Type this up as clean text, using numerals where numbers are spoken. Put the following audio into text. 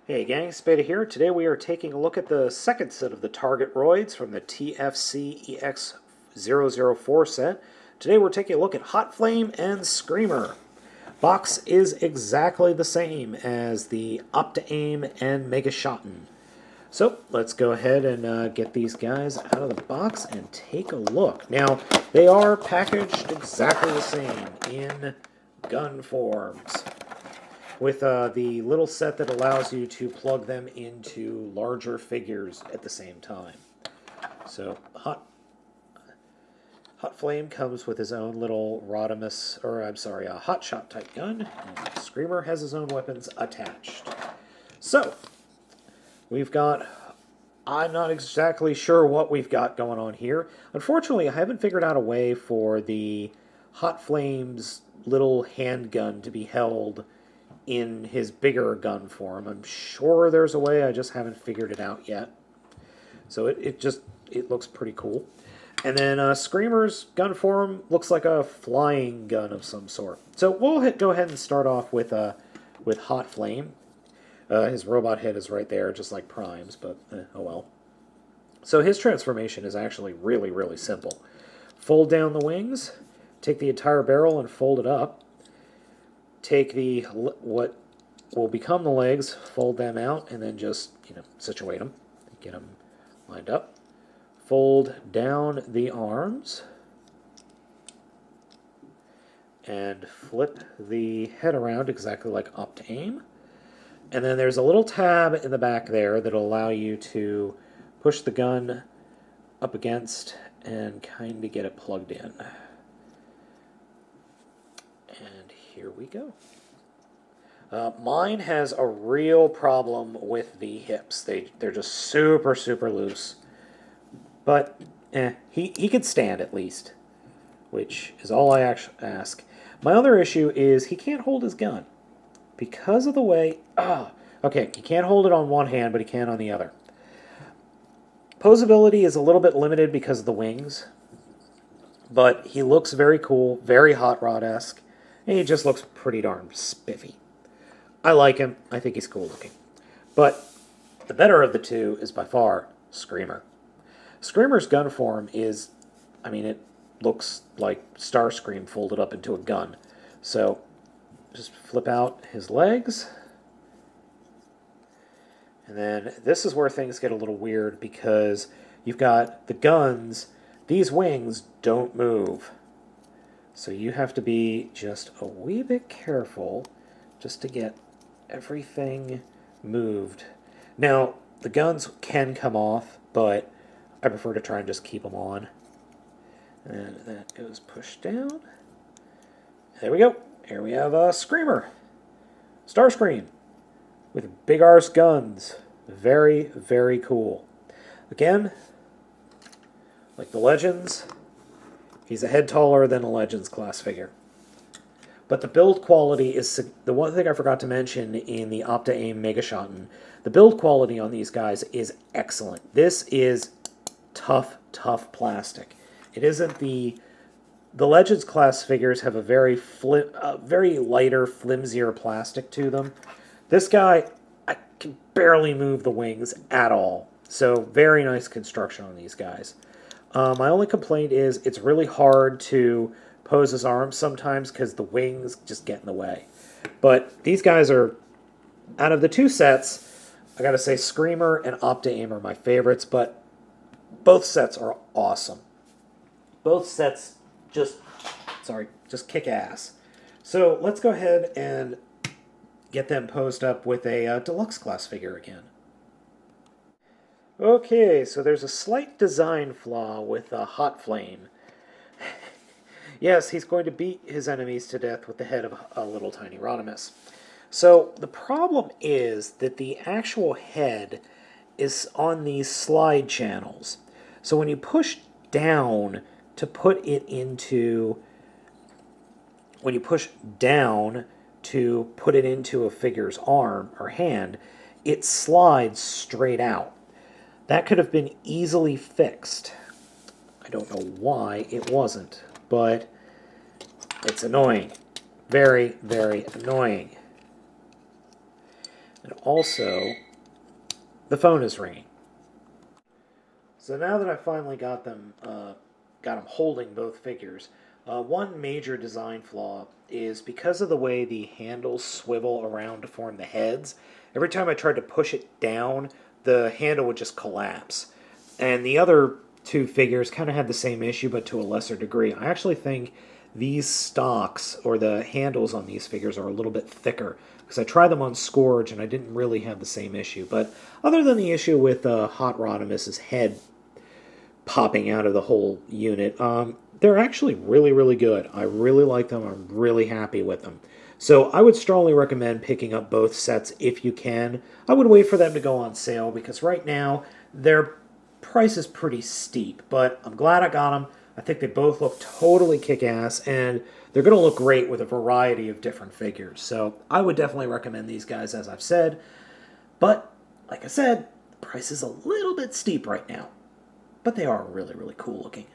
Hey gang, Spada here. Today we are taking a look at the second set of the Targetroids from the TFC EX-004 set. Today we're taking a look at Hot Flame and Screamer. Box is exactly the same as the Opta-Aim and Mega Shotten. So let's go ahead and get these guys out of the box and take a look. Now, they are packaged exactly the same in gun forms, with the little set that allows you to plug them into larger figures at the same time. So Hot Flame comes with his own little Rodimus, or I'm sorry, a Hot Shot type gun, and Screamer has his own weapons attached. So we've got, I'm not exactly sure what we've got going on here. Unfortunately, I haven't figured out a way for the Hot Flame's little handgun to be held in his bigger gun form. I'm sure there's a way, I just haven't figured it out yet. So it looks pretty cool. And then Screamer's gun form looks like a flying gun of some sort. So we'll go ahead and start off with Hot Flame. His robot head is right there, just like Prime's, but oh well. So his transformation is actually really, really simple. Fold down the wings, take the entire barrel and fold it up. Take what will become the legs, fold them out, and then just, situate them, get them lined up. Fold down the arms, and flip the head around exactly like Opta-Aim. And then there's a little tab in the back there that'll allow you to push the gun up against and kind of get it plugged in. And here we go. Mine has a real problem with the hips. They're just super, super loose. But he can stand at least, which is all I actually ask. My other issue is he can't hold his gun because of the way... okay, he can't hold it on one hand, but he can on the other. Posability is a little bit limited because of the wings, but he looks very cool, very Hot Rod-esque. And he just looks pretty darn spiffy. I like him. I think he's cool looking. But the better of the two is by far Screamer. Screamer's gun form is, it looks like Starscream folded up into a gun. So just flip out his legs. And then this is where things get a little weird because you've got the guns. These wings don't move. So you have to be just a wee bit careful just to get everything moved. Now, the guns can come off, but I prefer to try and just keep them on. And that goes pushed down. There we go. Here we have a Screamer. Starscream with big arse guns. Very, very cool. Again, like the Legends, he's a head taller than a Legends class figure. But the build quality is... The one thing I forgot to mention in the Opta-Aim Mega Shotten, the build quality on these guys is excellent. This is tough, tough plastic. It isn't the... The Legends class figures have a very lighter, flimsier plastic to them. This guy, I can barely move the wings at all. So very nice construction on these guys. My only complaint is it's really hard to pose his arms sometimes because the wings just get in the way. But these guys are, out of the two sets, I gotta say Screamer and Opta-Aim are my favorites, but both sets are awesome. Both sets just kick ass. So let's go ahead and get them posed up with a deluxe class figure again. Okay, so there's a slight design flaw with Hot Flame. Yes, he's going to beat his enemies to death with the head of a little tiny Rodimus. So the problem is that the actual head is on these slide channels. So when you push down to put it into... When you push down to put it into a figure's arm or hand, it slides straight out. That could have been easily fixed. I don't know why it wasn't, but it's annoying. Very, very annoying. And also, the phone is ringing. So now that I finally got them holding both figures, one major design flaw is because of the way the handles swivel around to form the heads. Every time I tried to push it down, the handle would just collapse. And the other two figures kind of had the same issue, but to a lesser degree. I actually think these stocks, or the handles on these figures, are a little bit thicker, because I tried them on Scourge and I didn't really have the same issue. But other than the issue with Hot Rodimus's head popping out of the whole unit, they're actually really, really good. I really like them. I'm really happy with them. So I would strongly recommend picking up both sets if you can. I would wait for them to go on sale, because right now their price is pretty steep. But I'm glad I got them. I think they both look totally kick-ass, and they're going to look great with a variety of different figures. So I would definitely recommend these guys, as I've said. But, like I said, the price is a little bit steep right now. But they are really, really cool looking.